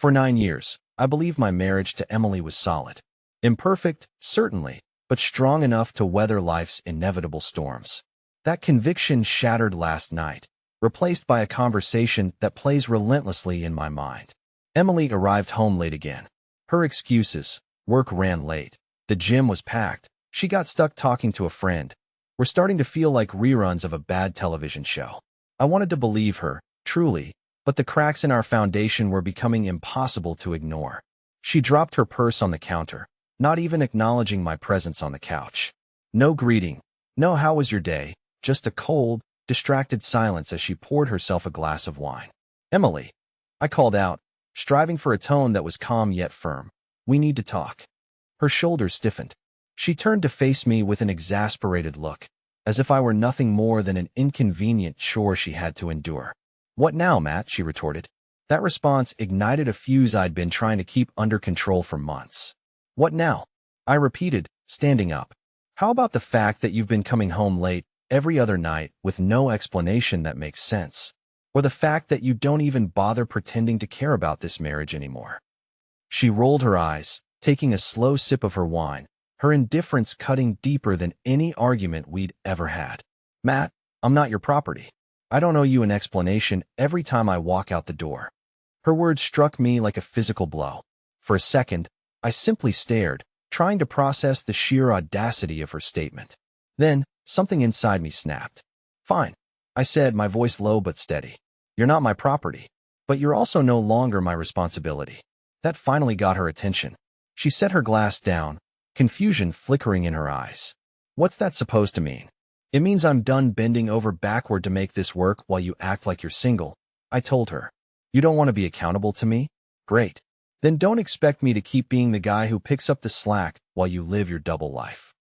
For 9 years, I believed my marriage to Emily was solid. Imperfect, certainly, but strong enough to weather life's inevitable storms. That conviction shattered last night, replaced by a conversation that plays relentlessly in my mind. Emily arrived home late again. Her excuses: work ran late, the gym was packed, she got stuck talking to a friend, were starting to feel like reruns of a bad television show. I wanted to believe her, truly, but the cracks in our foundation were becoming impossible to ignore. She dropped her purse on the counter, not even acknowledging my presence on the couch. No greeting, no "how was your day," just a cold, distracted silence as she poured herself a glass of wine. "Emily," I called out, striving for a tone that was calm yet firm. "We need to talk." Her shoulders stiffened. She turned to face me with an exasperated look, as if I were nothing more than an inconvenient chore she had to endure. "What now, Matt?" she retorted. That response ignited a fuse I'd been trying to keep under control for months. "What now?" I repeated, standing up. "How about the fact that you've been coming home late every other night with no explanation that makes sense? Or the fact that you don't even bother pretending to care about this marriage anymore?" She rolled her eyes, taking a slow sip of her wine, her indifference cutting deeper than any argument we'd ever had. "Matt, I'm not your property. I don't owe you an explanation every time I walk out the door." Her words struck me like a physical blow. For a second, I simply stared, trying to process the sheer audacity of her statement. Then, something inside me snapped. "Fine," I said, my voice low but steady. "You're not my property, but you're also no longer my responsibility." That finally got her attention. She set her glass down, confusion flickering in her eyes. "What's that supposed to mean?" "It means I'm done bending over backward to make this work while you act like you're single," I told her. "You don't want to be accountable to me? Great. Then don't expect me to keep being the guy who picks up the slack while you live your double life."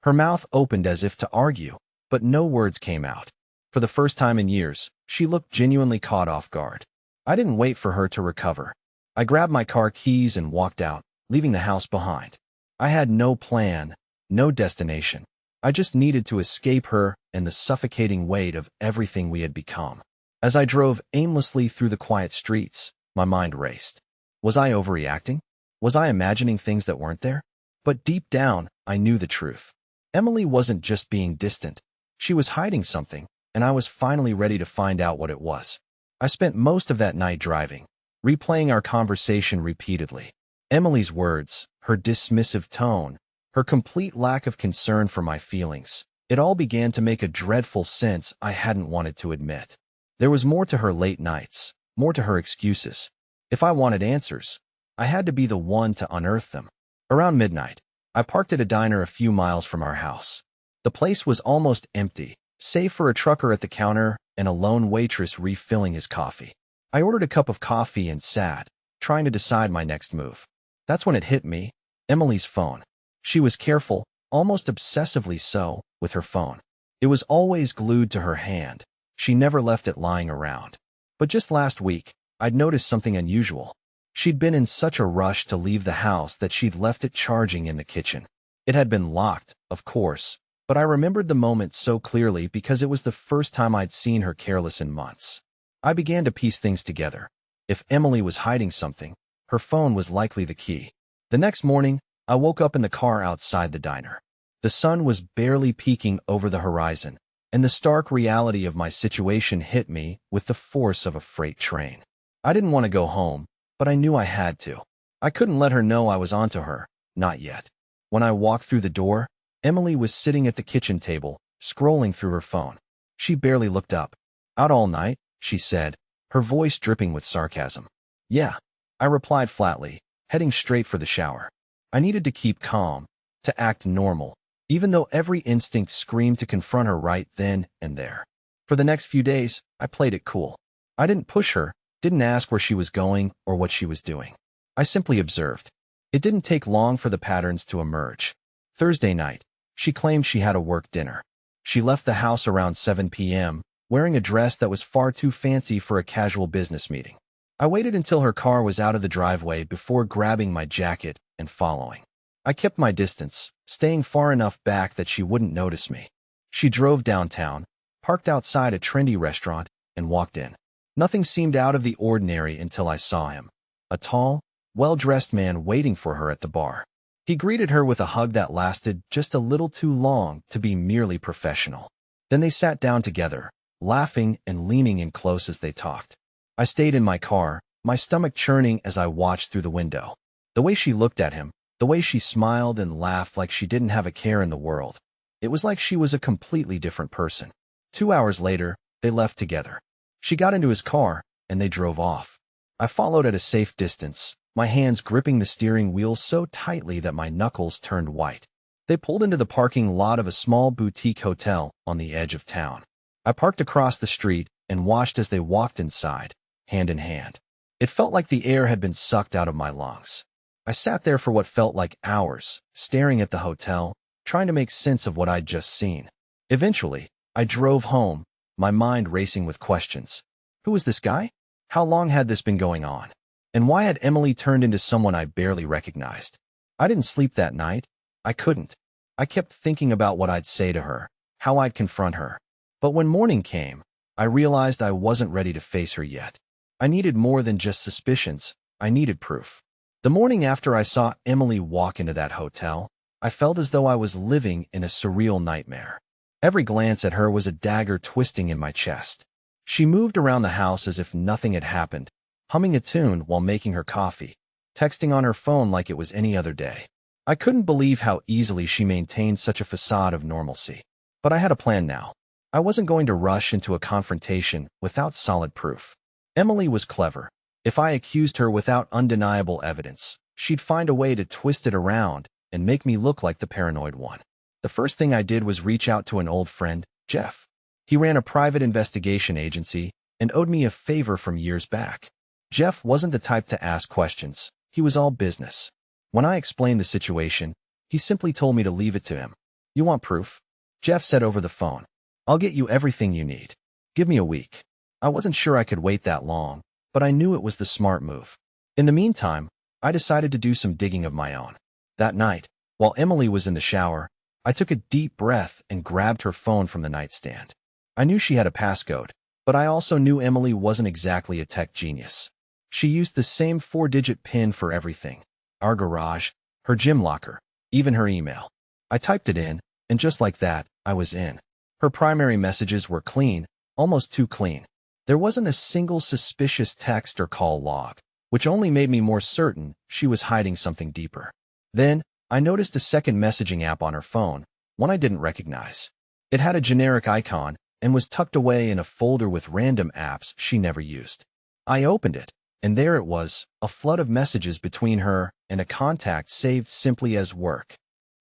Her mouth opened as if to argue, but no words came out. For the first time in years, she looked genuinely caught off guard. I didn't wait for her to recover. I grabbed my car keys and walked out, leaving the house behind. I had no plan, no destination. I just needed to escape her and the suffocating weight of everything we had become. As I drove aimlessly through the quiet streets, my mind raced. Was I overreacting? Was I imagining things that weren't there? But deep down, I knew the truth. Emily wasn't just being distant. She was hiding something, and I was finally ready to find out what it was. I spent most of that night driving, replaying our conversation repeatedly. Emily's words, her dismissive tone, her complete lack of concern for my feelings. It all began to make a dreadful sense I hadn't wanted to admit. There was more to her late nights, more to her excuses. If I wanted answers, I had to be the one to unearth them. Around midnight, I parked at a diner a few miles from our house. The place was almost empty, save for a trucker at the counter and a lone waitress refilling his coffee. I ordered a cup of coffee and sat, trying to decide my next move. That's when it hit me: Emily's phone. She was careful, almost obsessively so, with her phone. It was always glued to her hand. She never left it lying around. But just last week, I'd noticed something unusual. She'd been in such a rush to leave the house that she'd left it charging in the kitchen. It had been locked, of course, but I remembered the moment so clearly because it was the first time I'd seen her careless in months. I began to piece things together. If Emily was hiding something, her phone was likely the key. The next morning, I woke up in the car outside the diner. The sun was barely peeking over the horizon, and the stark reality of my situation hit me with the force of a freight train. I didn't want to go home, but I knew I had to. I couldn't let her know I was onto her, not yet. When I walked through the door, Emily was sitting at the kitchen table, scrolling through her phone. She barely looked up. "Out all night?" she said, her voice dripping with sarcasm. "Yeah," I replied flatly, heading straight for the shower. I needed to keep calm, to act normal, even though every instinct screamed to confront her right then and there. For the next few days, I played it cool. I didn't push her, didn't ask where she was going or what she was doing. I simply observed. It didn't take long for the patterns to emerge. Thursday night, she claimed she had a work dinner. She left the house around 7 p.m., wearing a dress that was far too fancy for a casual business meeting. I waited until her car was out of the driveway before grabbing my jacket and following. I kept my distance, staying far enough back that she wouldn't notice me. She drove downtown, parked outside a trendy restaurant, and walked in. Nothing seemed out of the ordinary until I saw him. a tall, well-dressed man waiting for her at the bar. He greeted her with a hug that lasted just a little too long to be merely professional. Then they sat down together, laughing and leaning in close as they talked. I stayed in my car, my stomach churning as I watched through the window. The way she looked at him, the way she smiled and laughed like she didn't have a care in the world. It was like she was a completely different person. 2 hours later, they left together. She got into his car, and they drove off. I followed at a safe distance, my hands gripping the steering wheel so tightly that my knuckles turned white. They pulled into the parking lot of a small boutique hotel on the edge of town. I parked across the street and watched as they walked inside, hand in hand. It felt like the air had been sucked out of my lungs. I sat there for what felt like hours, staring at the hotel, trying to make sense of what I'd just seen. Eventually, I drove home, my mind racing with questions. Who was this guy? How long had this been going on? And why had Emily turned into someone I barely recognized? I didn't sleep that night. I couldn't. I kept thinking about what I'd say to her, how I'd confront her. But when morning came, I realized I wasn't ready to face her yet. I needed more than just suspicions. I needed proof. The morning after I saw Emily walk into that hotel, I felt as though I was living in a surreal nightmare. Every glance at her was a dagger twisting in my chest. She moved around the house as if nothing had happened, humming a tune while making her coffee, texting on her phone like it was any other day. I couldn't believe how easily she maintained such a facade of normalcy. But I had a plan now. I wasn't going to rush into a confrontation without solid proof. Emily was clever. If I accused her without undeniable evidence, she'd find a way to twist it around and make me look like the paranoid one. The first thing I did was reach out to an old friend, Jeff. He ran a private investigation agency and owed me a favor from years back. Jeff wasn't the type to ask questions. He was all business. When I explained the situation, he simply told me to leave it to him. You want proof? Jeff said over the phone. I'll get you everything you need. Give me a week. I wasn't sure I could wait that long, but I knew it was the smart move. In the meantime, I decided to do some digging of my own. That night, while Emily was in the shower, I took a deep breath and grabbed her phone from the nightstand. I knew she had a passcode, but I also knew Emily wasn't exactly a tech genius. She used the same 4-digit PIN for everything. Our garage, her gym locker, even her email. I typed it in, and just like that, I was in. Her primary messages were clean, almost too clean. There wasn't a single suspicious text or call log, which only made me more certain she was hiding something deeper. Then, I noticed a second messaging app on her phone, one I didn't recognize. It had a generic icon and was tucked away in a folder with random apps she never used. I opened it, and there it was, a flood of messages between her and a contact saved simply as work.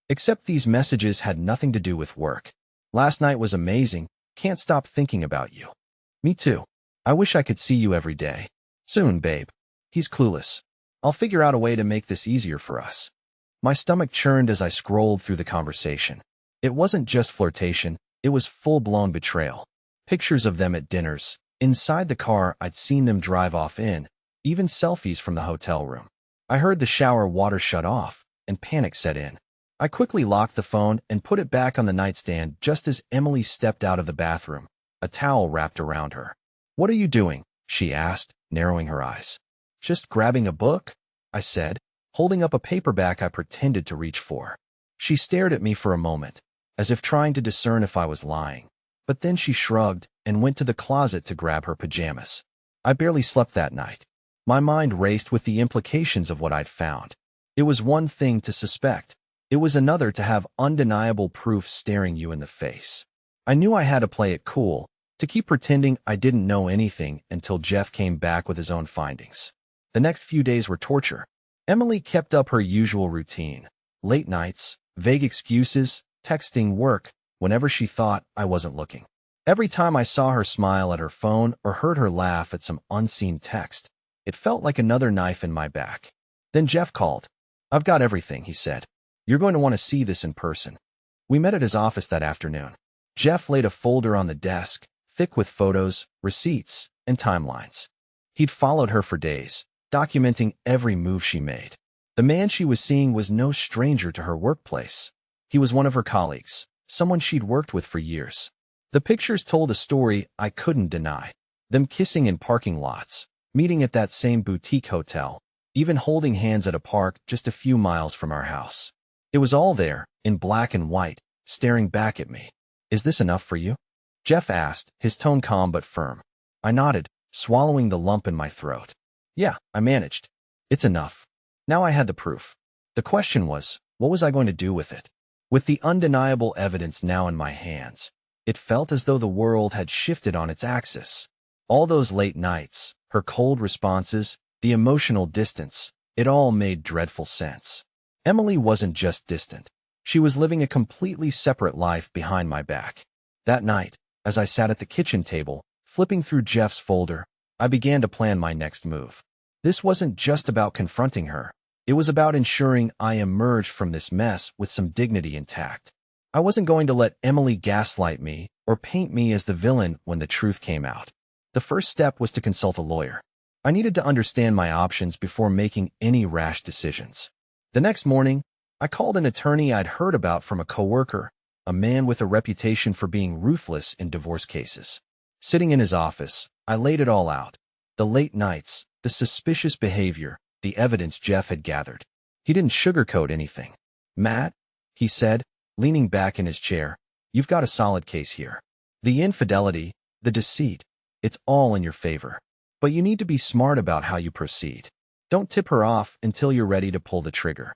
Except these messages had nothing to do with work. Last night was amazing. Can't stop thinking about you. Me too. I wish I could see you every day. Soon, babe. He's clueless. I'll figure out a way to make this easier for us. My stomach churned as I scrolled through the conversation. It wasn't just flirtation, it was full-blown betrayal. Pictures of them at dinners, inside the car I'd seen them drive off in, even selfies from the hotel room. I heard the shower water shut off, and panic set in. I quickly locked the phone and put it back on the nightstand just as Emily stepped out of the bathroom, a towel wrapped around her. What are you doing? She asked, narrowing her eyes. Just grabbing a book, I said, holding up a paperback I pretended to reach for. She stared at me for a moment, as if trying to discern if I was lying. But then she shrugged and went to the closet to grab her pajamas. I barely slept that night. My mind raced with the implications of what I'd found. It was one thing to suspect. It was another to have undeniable proof staring you in the face. I knew I had to play it cool, to keep pretending I didn't know anything until Jeff came back with his own findings. The next few days were torture. Emily kept up her usual routine. Late nights, vague excuses, texting work, whenever she thought I wasn't looking. Every time I saw her smile at her phone or heard her laugh at some unseen text, it felt like another knife in my back. Then Jeff called. I've got everything, he said. You're going to want to see this in person. We met at his office that afternoon. Jeff laid a folder on the desk, thick with photos, receipts, and timelines. He'd followed her for days, documenting every move she made. The man she was seeing was no stranger to her workplace. He was one of her colleagues, someone she'd worked with for years. The pictures told a story I couldn't deny. Them kissing in parking lots, meeting at that same boutique hotel, even holding hands at a park just a few miles from our house. It was all there, in black and white, staring back at me. "Is this enough for you?" Jeff asked, his tone calm but firm. I nodded, swallowing the lump in my throat. "Yeah," I managed. "It's enough." Now I had the proof. The question was, what was I going to do with it? With the undeniable evidence now in my hands, it felt as though the world had shifted on its axis. All those late nights, her cold responses, the emotional distance, it all made dreadful sense. Emily wasn't just distant. She was living a completely separate life behind my back. That night, as I sat at the kitchen table, flipping through Jeff's folder, I began to plan my next move. This wasn't just about confronting her. It was about ensuring I emerged from this mess with some dignity intact. I wasn't going to let Emily gaslight me or paint me as the villain when the truth came out. The first step was to consult a lawyer. I needed to understand my options before making any rash decisions. The next morning, I called an attorney I'd heard about from a coworker, a man with a reputation for being ruthless in divorce cases. Sitting in his office, I laid it all out. The late nights, the suspicious behavior, the evidence Jeff had gathered. He didn't sugarcoat anything. "Matt," he said, leaning back in his chair, "you've got a solid case here. The infidelity, the deceit, it's all in your favor. But you need to be smart about how you proceed. Don't tip her off until you're ready to pull the trigger."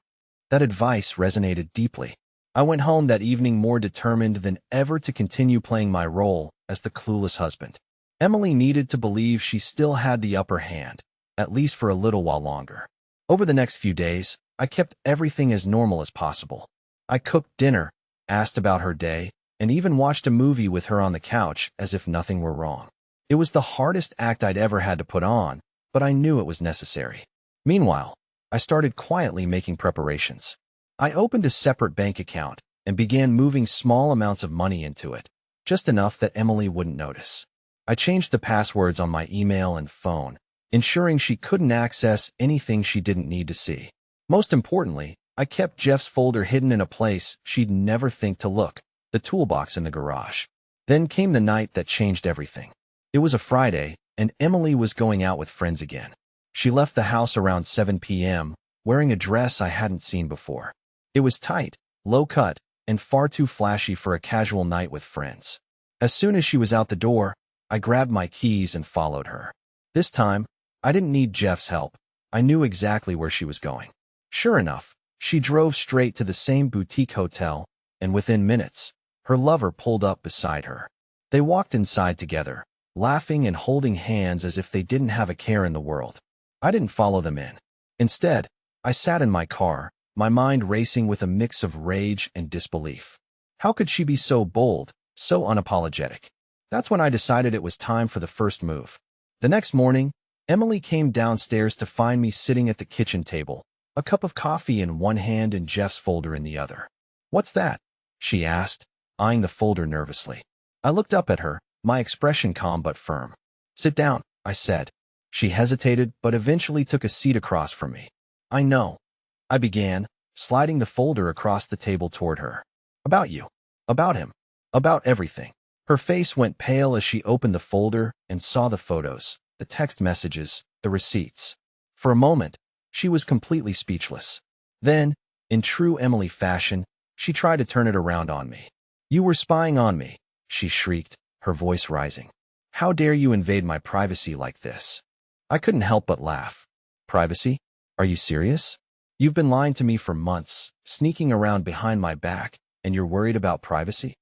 That advice resonated deeply. I went home that evening more determined than ever to continue playing my role as the clueless husband. Emily needed to believe she still had the upper hand, at least for a little while longer. Over the next few days, I kept everything as normal as possible. I cooked dinner, asked about her day, and even watched a movie with her on the couch as if nothing were wrong. It was the hardest act I'd ever had to put on, but I knew it was necessary. Meanwhile, I started quietly making preparations. I opened a separate bank account and began moving small amounts of money into it, just enough that Emily wouldn't notice. I changed the passwords on my email and phone, ensuring she couldn't access anything she didn't need to see. Most importantly, I kept Jeff's folder hidden in a place she'd never think to look, the toolbox in the garage. Then came the night that changed everything. It was a Friday, and Emily was going out with friends again. She left the house around 7 p.m., wearing a dress I hadn't seen before. It was tight, low-cut, and far too flashy for a casual night with friends. As soon as she was out the door, I grabbed my keys and followed her. This time, I didn't need Jeff's help. I knew exactly where she was going. Sure enough, she drove straight to the same boutique hotel, and within minutes, her lover pulled up beside her. They walked inside together, laughing and holding hands as if they didn't have a care in the world. I didn't follow them in. Instead, I sat in my car, my mind racing with a mix of rage and disbelief. How could she be so bold, so unapologetic? That's when I decided it was time for the first move. The next morning, Emily came downstairs to find me sitting at the kitchen table, a cup of coffee in one hand and Jeff's folder in the other. "What's that?" she asked, eyeing the folder nervously. I looked up at her, my expression calm but firm. "Sit down," I said. She hesitated, but eventually took a seat across from me. "I know," I began, sliding the folder across the table toward her. "About you. About him. About everything." Her face went pale as she opened the folder and saw the photos, the text messages, the receipts. For a moment, she was completely speechless. Then, in true Emily fashion, she tried to turn it around on me. "You were spying on me," she shrieked, her voice rising. "How dare you invade my privacy like this?" I couldn't help but laugh. "Privacy? Are you serious? You've been lying to me for months, sneaking around behind my back, and you're worried about privacy?"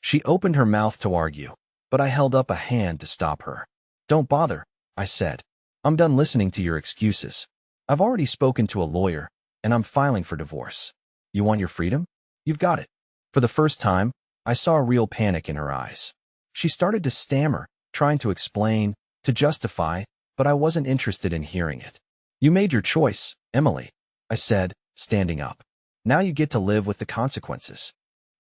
She opened her mouth to argue, but I held up a hand to stop her. "Don't bother," I said. "I'm done listening to your excuses. I've already spoken to a lawyer, and I'm filing for divorce. You want your freedom? You've got it." For the first time, I saw a real panic in her eyes. She started to stammer, trying to explain, to justify, but I wasn't interested in hearing it. "You made your choice, Emily," I said, standing up. "Now you get to live with the consequences."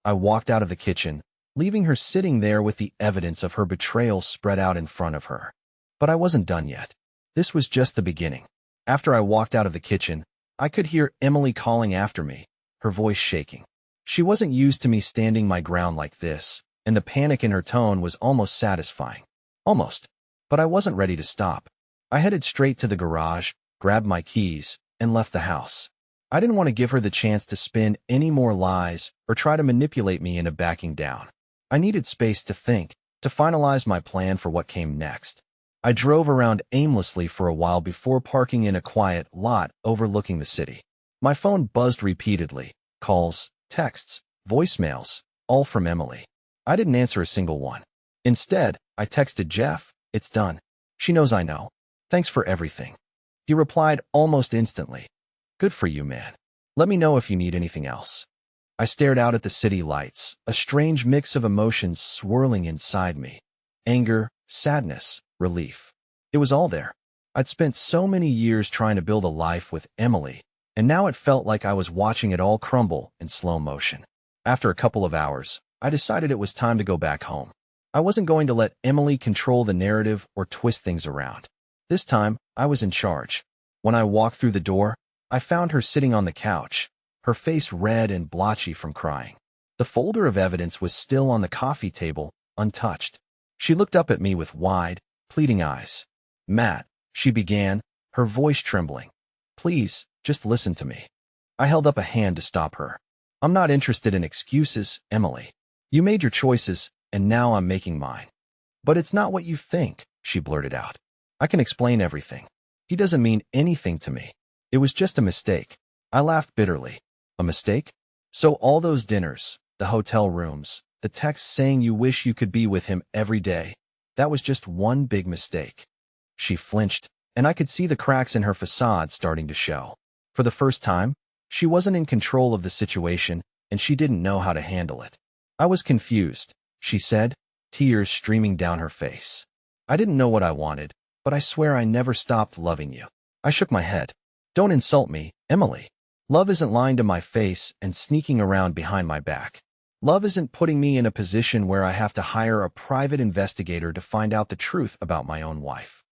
I walked out of the kitchen, leaving her sitting there with the evidence of her betrayal spread out in front of her. But I wasn't done yet. This was just the beginning. After I walked out of the kitchen, I could hear Emily calling after me, her voice shaking. She wasn't used to me standing my ground like this, and the panic in her tone was almost satisfying. Almost. But I wasn't ready to stop. I headed straight to the garage, grabbed my keys, and left the house. I didn't want to give her the chance to spin any more lies or try to manipulate me into backing down. I needed space to think, to finalize my plan for what came next. I drove around aimlessly for a while before parking in a quiet lot overlooking the city. My phone buzzed repeatedly, calls, texts, voicemails, all from Emily. I didn't answer a single one. Instead, I texted Jeff, "It's done. She knows I know. Thanks for everything." He replied almost instantly, "Good for you, man. Let me know if you need anything else." I stared out at the city lights, a strange mix of emotions swirling inside me. Anger, sadness, relief. It was all there. I'd spent so many years trying to build a life with Emily, and now it felt like I was watching it all crumble in slow motion. After a couple of hours, I decided it was time to go back home. I wasn't going to let Emily control the narrative or twist things around. This time, I was in charge. When I walked through the door, I found her sitting on the couch, her face red and blotchy from crying. The folder of evidence was still on the coffee table, untouched. She looked up at me with wide, pleading eyes. "Matt," she began, her voice trembling. "Please, just listen to me." I held up a hand to stop her. "I'm not interested in excuses, Emily. You made your choices, and now I'm making mine." "But it's not what you think," she blurted out. "I can explain everything. He doesn't mean anything to me. It was just a mistake." I laughed bitterly. "A mistake? So all those dinners, the hotel rooms, the texts saying you wish you could be with him every day, that was just one big mistake." She flinched, and I could see the cracks in her facade starting to show. For the first time, she wasn't in control of the situation, and she didn't know how to handle it. "I was confused," she said, tears streaming down her face. "I didn't know what I wanted, but I swear I never stopped loving you." I shook my head. "Don't insult me, Emily. Love isn't lying to my face and sneaking around behind my back. Love isn't putting me in a position where I have to hire a private investigator to find out the truth about my own wife."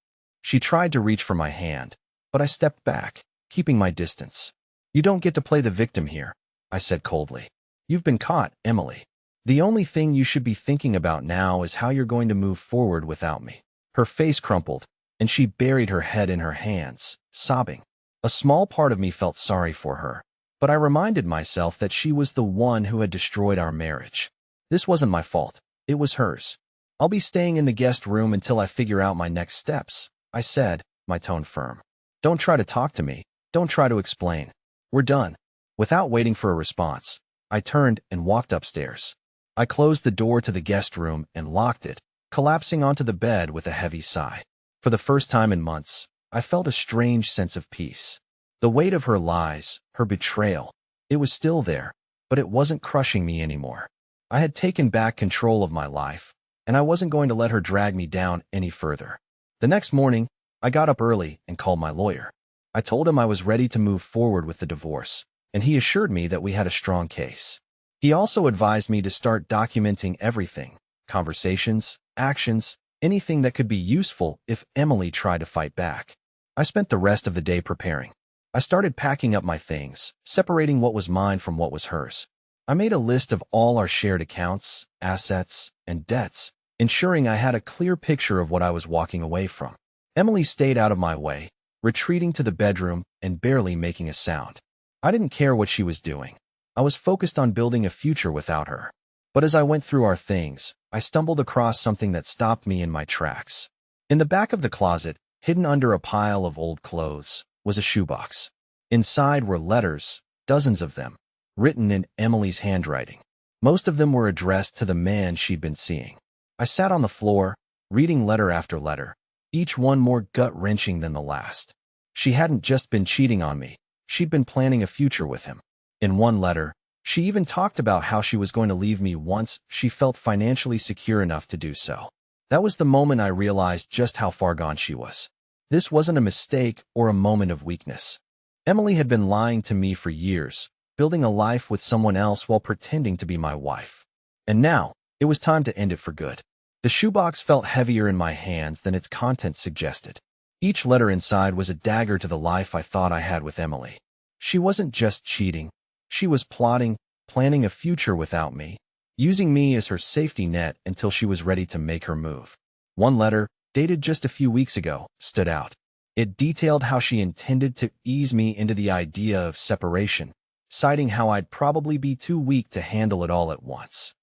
She tried to reach for my hand, but I stepped back, keeping my distance. "You don't get to play the victim here," I said coldly. "You've been caught, Emily. The only thing you should be thinking about now is how you're going to move forward without me." Her face crumpled, and she buried her head in her hands, sobbing. A small part of me felt sorry for her, but I reminded myself that she was the one who had destroyed our marriage. This wasn't my fault. It was hers. "I'll be staying in the guest room until I figure out my next steps," I said, my tone firm. "Don't try to talk to me. Don't try to explain. We're done." Without waiting for a response, I turned and walked upstairs. I closed the door to the guest room and locked it, collapsing onto the bed with a heavy sigh. For the first time in months, I felt a strange sense of peace. The weight of her lies, her betrayal, it was still there, but it wasn't crushing me anymore. I had taken back control of my life, and I wasn't going to let her drag me down any further. The next morning, I got up early and called my lawyer. I told him I was ready to move forward with the divorce, and he assured me that we had a strong case. He also advised me to start documenting everything, conversations, actions, anything that could be useful if Emily tried to fight back. I spent the rest of the day preparing. I started packing up my things, separating what was mine from what was hers. I made a list of all our shared accounts, assets, and debts, ensuring I had a clear picture of what I was walking away from. Emily stayed out of my way, retreating to the bedroom and barely making a sound. I didn't care what she was doing. I was focused on building a future without her. But as I went through our things, I stumbled across something that stopped me in my tracks. In the back of the closet, hidden under a pile of old clothes, was a shoebox. Inside were letters, dozens of them, written in Emily's handwriting. Most of them were addressed to the man she'd been seeing. I sat on the floor, reading letter after letter, each one more gut-wrenching than the last. She hadn't just been cheating on me, she'd been planning a future with him. In one letter, she even talked about how she was going to leave me once she felt financially secure enough to do so. That was the moment I realized just how far gone she was. This wasn't a mistake or a moment of weakness. Emily had been lying to me for years, building a life with someone else while pretending to be my wife. And now, it was time to end it for good. The shoebox felt heavier in my hands than its contents suggested. Each letter inside was a dagger to the life I thought I had with Emily. She wasn't just cheating. She was plotting, planning a future without me, using me as her safety net until she was ready to make her move. One letter, dated just a few weeks ago, stood out. It detailed how she intended to ease me into the idea of separation, citing how I'd probably be too weak to handle it all at once.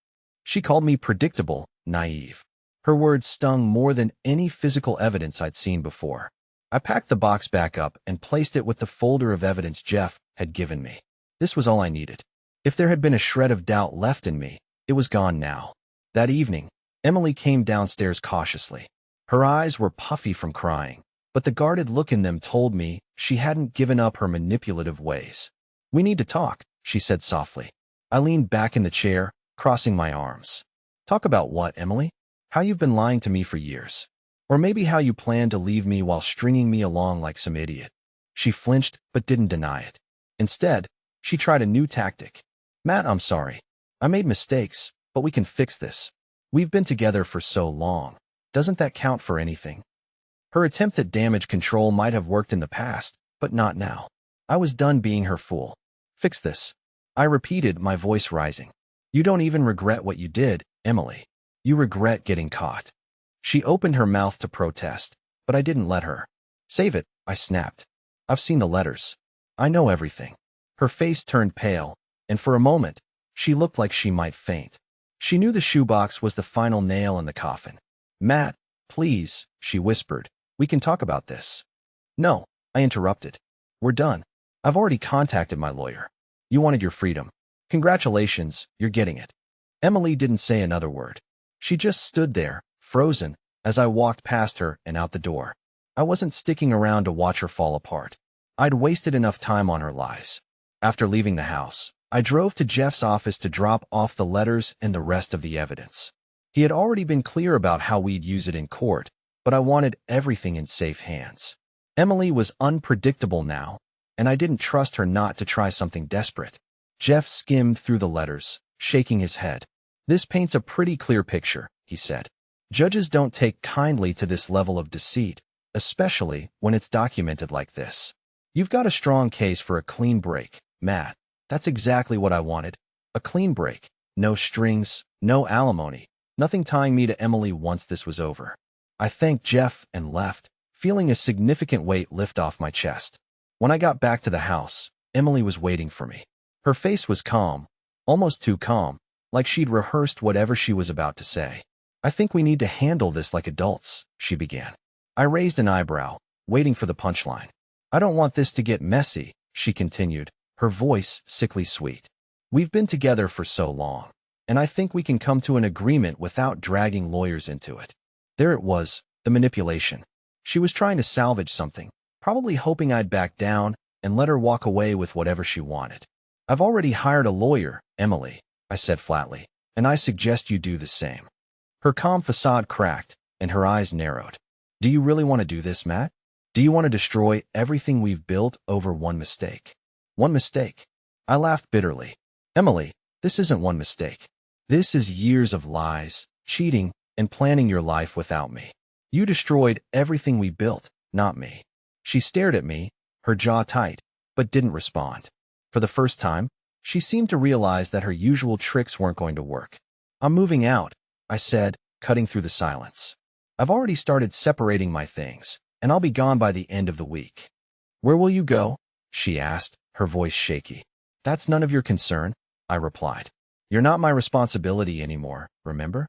She called me predictable, naive. Her words stung more than any physical evidence I'd seen before. I packed the box back up and placed it with the folder of evidence Jeff had given me. This was all I needed. If there had been a shred of doubt left in me, it was gone now. That evening, Emily came downstairs cautiously. Her eyes were puffy from crying, but the guarded look in them told me she hadn't given up her manipulative ways. "We need to talk," she said softly. I leaned back in the chair, crossing my arms. "Talk about what, Emily? How you've been lying to me for years. Or maybe how you plan to leave me while stringing me along like some idiot." She flinched but didn't deny it. Instead, she tried a new tactic. "Matt, I'm sorry. I made mistakes, but we can fix this. We've been together for so long. Doesn't that count for anything?" Her attempt at damage control might have worked in the past, but not now. I was done being her fool. "Fix this," I repeated, my voice rising. "You don't even regret what you did, Emily. You regret getting caught." She opened her mouth to protest, but I didn't let her. "Save it," I snapped. "I've seen the letters. I know everything." Her face turned pale, and for a moment, she looked like she might faint. She knew the shoebox was the final nail in the coffin. "Matt, please," she whispered. "We can talk about this." "No," I interrupted. "We're done. I've already contacted my lawyer. You wanted your freedom. Congratulations, you're getting it." Emily didn't say another word. She just stood there, frozen, as I walked past her and out the door. I wasn't sticking around to watch her fall apart. I'd wasted enough time on her lies. After leaving the house, I drove to Jeff's office to drop off the letters and the rest of the evidence. He had already been clear about how we'd use it in court, but I wanted everything in safe hands. Emily was unpredictable now, and I didn't trust her not to try something desperate. Jeff skimmed through the letters, shaking his head. "This paints a pretty clear picture," he said. "Judges don't take kindly to this level of deceit, especially when it's documented like this. You've got a strong case for a clean break, Matt. That's exactly what I wanted. A clean break. No strings, no alimony, nothing tying me to Emily once this was over." I thanked Jeff and left, feeling a significant weight lift off my chest. When I got back to the house, Emily was waiting for me. Her face was calm, almost too calm, like she'd rehearsed whatever she was about to say. "I think we need to handle this like adults," she began. I raised an eyebrow, waiting for the punchline. "I don't want this to get messy," she continued, her voice sickly sweet. "We've been together for so long, and I think we can come to an agreement without dragging lawyers into it." There it was, the manipulation. She was trying to salvage something, probably hoping I'd back down and let her walk away with whatever she wanted. "I've already hired a lawyer, Emily," I said flatly, "and I suggest you do the same." Her calm facade cracked, and her eyes narrowed. "Do you really want to do this, Matt? Do you want to destroy everything we've built over one mistake?" "One mistake?" I laughed bitterly. "Emily, this isn't one mistake. This is years of lies, cheating, and planning your life without me. You destroyed everything we built, not me." She stared at me, her jaw tight, but didn't respond. For the first time, she seemed to realize that her usual tricks weren't going to work. "I'm moving out," I said, cutting through the silence. "I've already started separating my things, and I'll be gone by the end of the week." "Where will you go?" she asked, her voice shaky. "That's none of your concern," I replied. "You're not my responsibility anymore, remember?"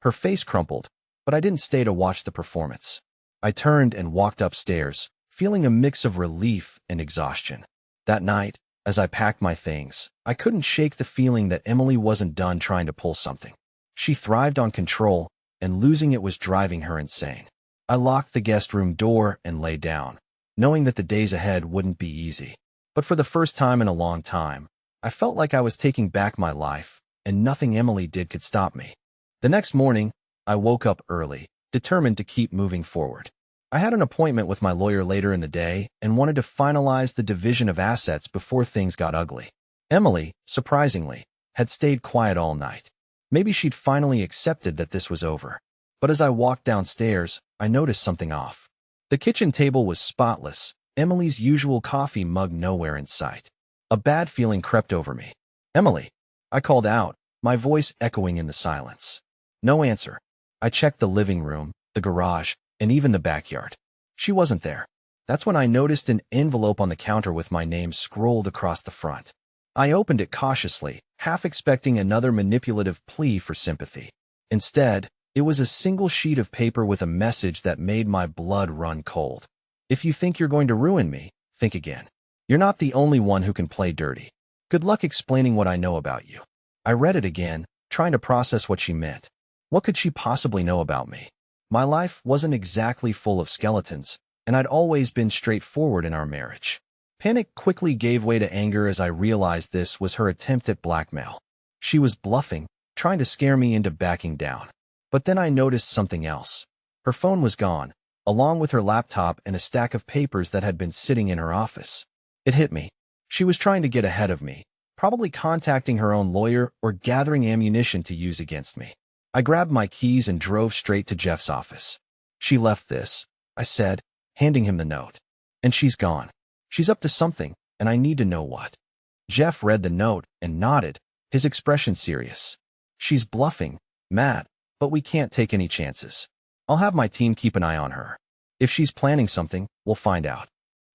Her face crumpled, but I didn't stay to watch the performance. I turned and walked upstairs, feeling a mix of relief and exhaustion. That night, as I packed my things, I couldn't shake the feeling that Emily wasn't done trying to pull something. She thrived on control, and losing it was driving her insane. I locked the guest room door and lay down, knowing that the days ahead wouldn't be easy. But for the first time in a long time, I felt like I was taking back my life, and nothing Emily did could stop me. The next morning, I woke up early, determined to keep moving forward. I had an appointment with my lawyer later in the day and wanted to finalize the division of assets before things got ugly. Emily, surprisingly, had stayed quiet all night. Maybe she'd finally accepted that this was over. But as I walked downstairs, I noticed something off. The kitchen table was spotless, Emily's usual coffee mug nowhere in sight. A bad feeling crept over me. "Emily," I called out, my voice echoing in the silence. No answer. I checked the living room, the garage, and even the backyard. She wasn't there. That's when I noticed an envelope on the counter with my name scrolled across the front. I opened it cautiously, half expecting another manipulative plea for sympathy. Instead, it was a single sheet of paper with a message that made my blood run cold. If you think you're going to ruin me, think again. You're not the only one who can play dirty. Good luck explaining what I know about you. I read it again, trying to process what she meant. What could she possibly know about me? My life wasn't exactly full of skeletons, and I'd always been straightforward in our marriage. Panic quickly gave way to anger as I realized this was her attempt at blackmail. She was bluffing, trying to scare me into backing down. But then I noticed something else. Her phone was gone, along with her laptop and a stack of papers that had been sitting in her office. It hit me. She was trying to get ahead of me, probably contacting her own lawyer or gathering ammunition to use against me. I grabbed my keys and drove straight to Jeff's office. She left this, I said, handing him the note. And she's gone. She's up to something, and I need to know what. Jeff read the note and nodded, his expression serious. She's bluffing, Matt, but we can't take any chances. I'll have my team keep an eye on her. If she's planning something, we'll find out.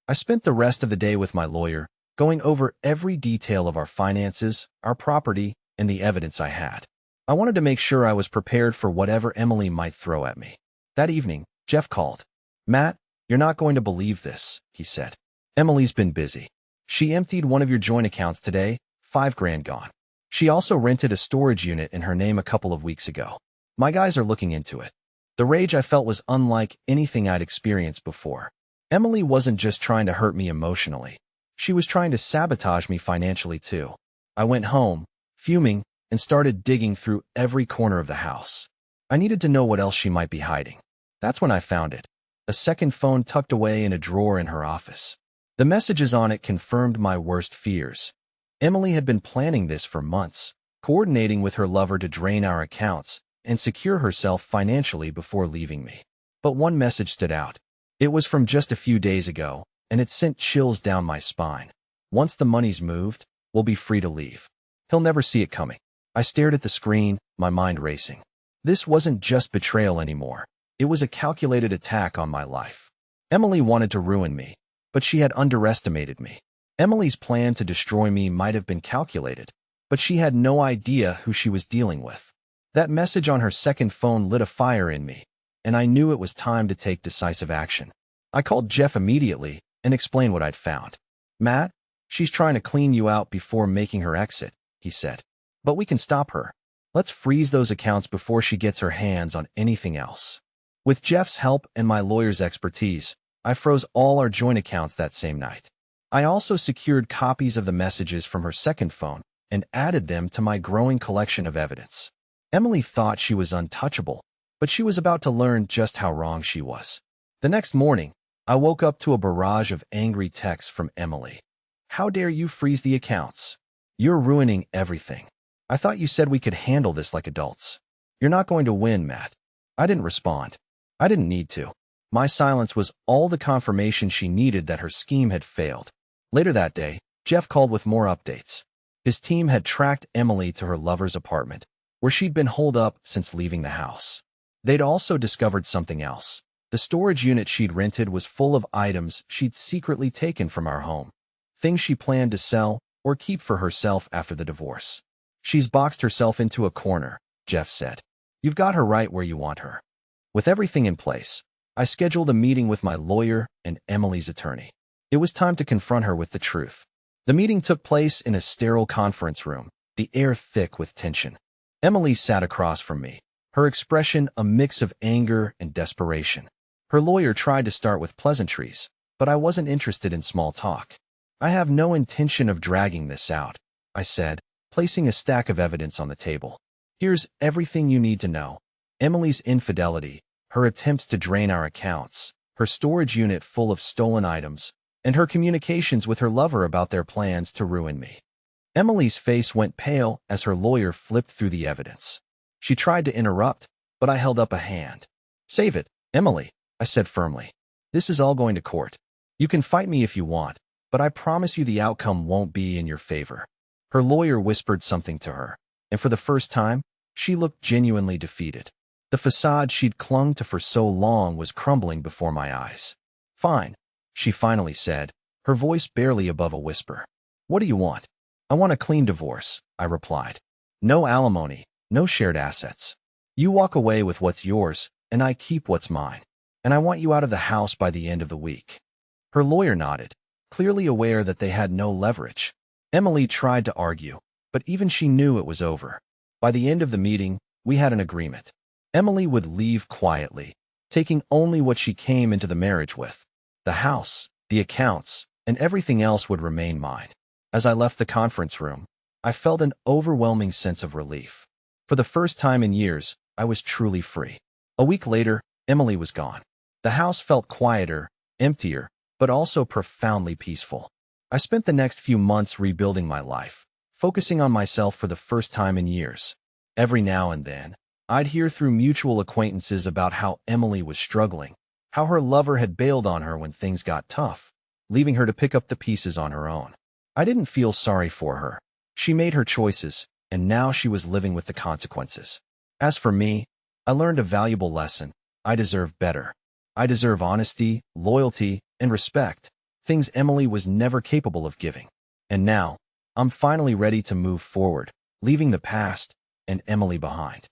I spent the rest of the day with my lawyer, going over every detail of our finances, our property, and the evidence I had. I wanted to make sure I was prepared for whatever Emily might throw at me. That evening, Jeff called. Matt, you're not going to believe this, he said. Emily's been busy. She emptied one of your joint accounts today, $5,000 gone. She also rented a storage unit in her name a couple of weeks ago. My guys are looking into it. The rage I felt was unlike anything I'd experienced before. Emily wasn't just trying to hurt me emotionally. She was trying to sabotage me financially too. I went home, fuming, and started digging through every corner of the house. I needed to know what else she might be hiding. That's when I found it. A second phone tucked away in a drawer in her office. The messages on it confirmed my worst fears. Emily had been planning this for months, coordinating with her lover to drain our accounts and secure herself financially before leaving me. But one message stood out. It was from just a few days ago, and it sent chills down my spine. Once the money's moved, we'll be free to leave. He'll never see it coming. I stared at the screen, my mind racing. This wasn't just betrayal anymore. It was a calculated attack on my life. Emily wanted to ruin me, but she had underestimated me. Emily's plan to destroy me might have been calculated, but she had no idea who she was dealing with. That message on her second phone lit a fire in me, and I knew it was time to take decisive action. I called Jeff immediately and explained what I'd found. Matt, she's trying to clean you out before making her exit, he said. But we can stop her. Let's freeze those accounts before she gets her hands on anything else. With Jeff's help and my lawyer's expertise, I froze all our joint accounts that same night. I also secured copies of the messages from her second phone and added them to my growing collection of evidence. Emily thought she was untouchable, but she was about to learn just how wrong she was. The next morning, I woke up to a barrage of angry texts from Emily. How dare you freeze the accounts? You're ruining everything. I thought you said we could handle this like adults. You're not going to win, Matt. I didn't respond. I didn't need to. My silence was all the confirmation she needed that her scheme had failed. Later that day, Jeff called with more updates. His team had tracked Emily to her lover's apartment, where she'd been holed up since leaving the house. They'd also discovered something else. The storage unit she'd rented was full of items she'd secretly taken from our home, things she planned to sell or keep for herself after the divorce. She's boxed herself into a corner, Jeff said. You've got her right where you want her. With everything in place, I scheduled a meeting with my lawyer and Emily's attorney. It was time to confront her with the truth. The meeting took place in a sterile conference room, the air thick with tension. Emily sat across from me, her expression a mix of anger and desperation. Her lawyer tried to start with pleasantries, but I wasn't interested in small talk. I have no intention of dragging this out, I said, placing a stack of evidence on the table. Here's everything you need to know. Emily's infidelity, her attempts to drain our accounts, her storage unit full of stolen items, and her communications with her lover about their plans to ruin me. Emily's face went pale as her lawyer flipped through the evidence. She tried to interrupt, but I held up a hand. Save it, Emily, I said firmly. This is all going to court. You can fight me if you want, but I promise you the outcome won't be in your favor. Her lawyer whispered something to her, and for the first time, she looked genuinely defeated. The facade she'd clung to for so long was crumbling before my eyes. Fine. she finally said, her voice barely above a whisper. What do you want? I want a clean divorce, I replied. No alimony, no shared assets. You walk away with what's yours, and I keep what's mine. And I want you out of the house by the end of the week. Her lawyer nodded, clearly aware that they had no leverage. Emily tried to argue, but even she knew it was over. By the end of the meeting, we had an agreement. Emily would leave quietly, taking only what she came into the marriage with. The house, the accounts, and everything else would remain mine. As I left the conference room, I felt an overwhelming sense of relief. For the first time in years, I was truly free. A week later, Emily was gone. The house felt quieter, emptier, but also profoundly peaceful. I spent the next few months rebuilding my life, focusing on myself for the first time in years. Every now and then, I'd hear through mutual acquaintances about how Emily was struggling, how her lover had bailed on her when things got tough, leaving her to pick up the pieces on her own. I didn't feel sorry for her. She made her choices, and now she was living with the consequences. As for me, I learned a valuable lesson. I deserve better. I deserve honesty, loyalty, and respect, things Emily was never capable of giving. And now, I'm finally ready to move forward, leaving the past and Emily behind.